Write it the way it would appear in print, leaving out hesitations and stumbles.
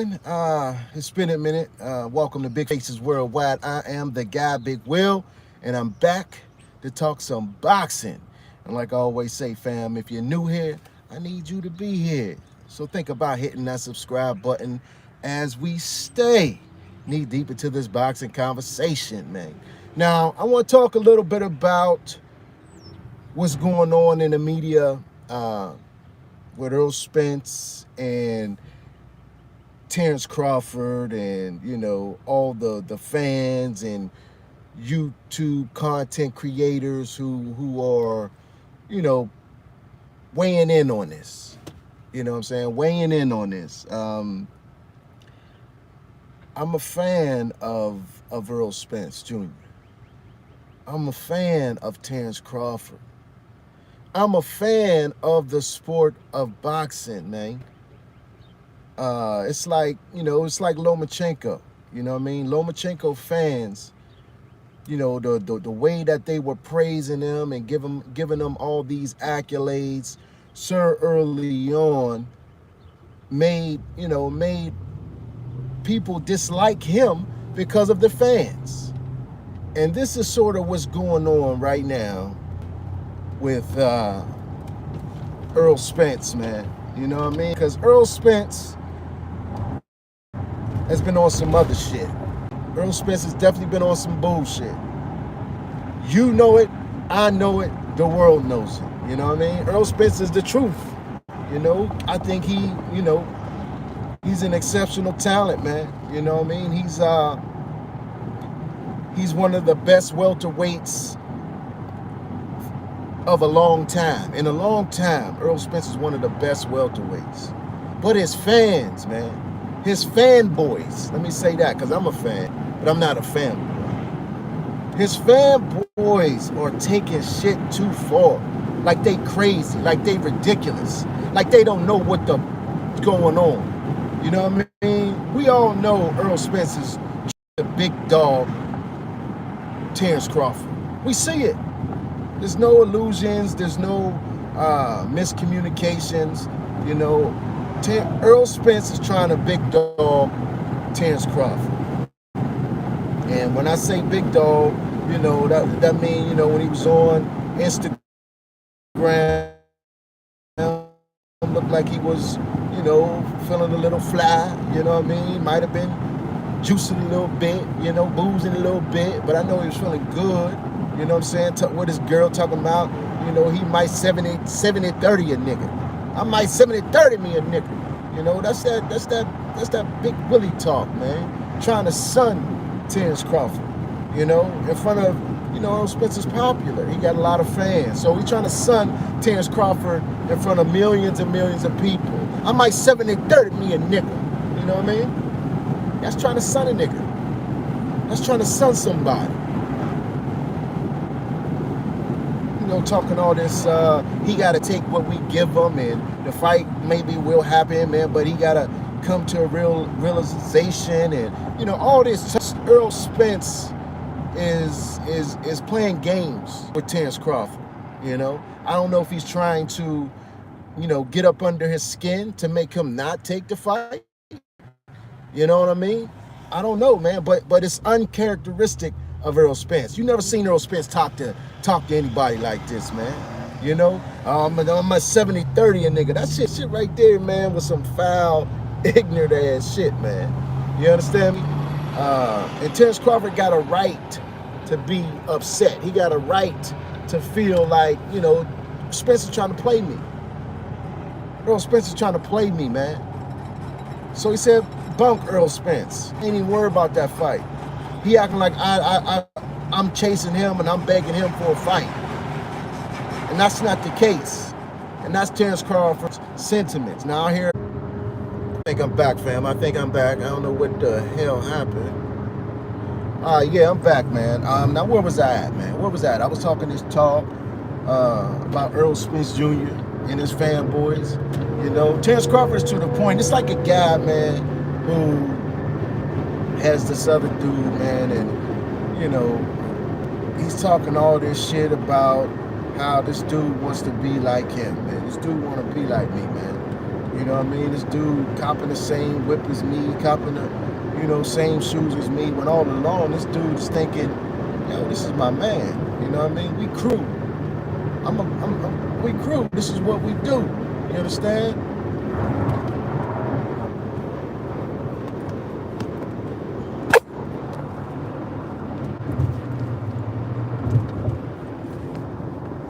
man. It's been a minute. Welcome to Big Faces Worldwide. I am the guy, Big Will, and I'm back to talk some boxing. And like I always say, fam, if you're new here, I need you to be here. So think about hitting that subscribe button as we stay knee deep into this boxing conversation, man. Now, I want to talk a little bit about what's going on in the media with Errol Spence and Terrence Crawford and, all the fans and YouTube content creators who are, weighing in on this. You know what I'm saying? Weighing in on this. I'm a fan of Errol Spence Jr. I'm a fan of Terrence Crawford. I'm a fan of the sport of boxing, man. It's like Lomachenko. You know what I mean? Lomachenko fans, the way that they were praising him and giving him all these accolades, Sir, early on, made people dislike him because of the fans. And this is sort of what's going on right now with Errol Spence, man. You know what I mean? Because Errol Spence has been on some other shit. Errol Spence has definitely been on some bullshit. You know it, I know it, the world knows it. You know what I mean? Errol Spence is the truth. I think he's an exceptional talent, man. You know what I mean? He's one of the best welterweights of a long time. In a long time, Errol Spence is one of the best welterweights. But his fans, man, his fanboys, let me say that because I'm a fan, but I'm not a fanboy. His fanboys are taking shit too far. Like they crazy, like they ridiculous, like they don't know what's going on. You know what I mean? We all know Errol Spence is the big dog, Terrence Crawford. We see it. There's no illusions. There's no miscommunications. Errol Spence is trying to big dog Terrence Crawford. And when I say big dog, that means, when he was on Instagram, looked like he was, feeling a little fly, you know what I mean? Might have been juicing a little bit, boozing a little bit, but I know he was feeling good. You know what I'm saying? What this girl talking about, he might 70-30 a nigga. I might 70-30 me a nigga. That's that big Willie talk, man. Trying to sun Terrence Crawford, in front of, Errol Spence is popular. He got a lot of fans. So he's trying to sun Terrence Crawford in front of millions and millions of people. I might 70-30 me a nigga. You know what I mean? That's trying to sun a nigga. That's trying to sun somebody. Talking all this, he got to take what we give him, and the fight maybe will happen, man, but he got to come to a realization, and, all this. Errol Spence is playing games with Terrence Crawford, I don't know if he's trying to, get up under his skin to make him not take the fight. You know what I mean? I don't know, man, but it's uncharacteristic of Errol Spence. You never seen Errol Spence talk to anybody like this, man. I'm a 70-30 a nigga. That shit right there, man, was some foul, ignorant ass shit, man. You understand me? And Terrence Crawford got a right to be upset. He got a right to feel like, Spence is trying to play me. Errol Spence is trying to play me, man. So he said, bunk Errol Spence. Ain't even worried about that fight. He acting like I'm chasing him and I'm begging him for a fight. And that's not the case. And that's Terrence Crawford's sentiments. Now I think I'm back, fam. I think I'm back. I don't know what the hell happened. Yeah, I'm back, man. Now where was I at, man? Where was I at? I was talking this talk about Errol Spence Jr. and his fanboys. Terrence Crawford is to the point. It's like a guy, man, who has this other dude, man, and he's talking all this shit about how this dude wants to be like him, man. This dude want to be like me, man. You know what I mean? This dude copping the same whip as me, copping the, you know, same shoes as me, when all along this dude is thinking, yo, this is my man. You know what I mean? We crew. We crew. This is what we do. You understand?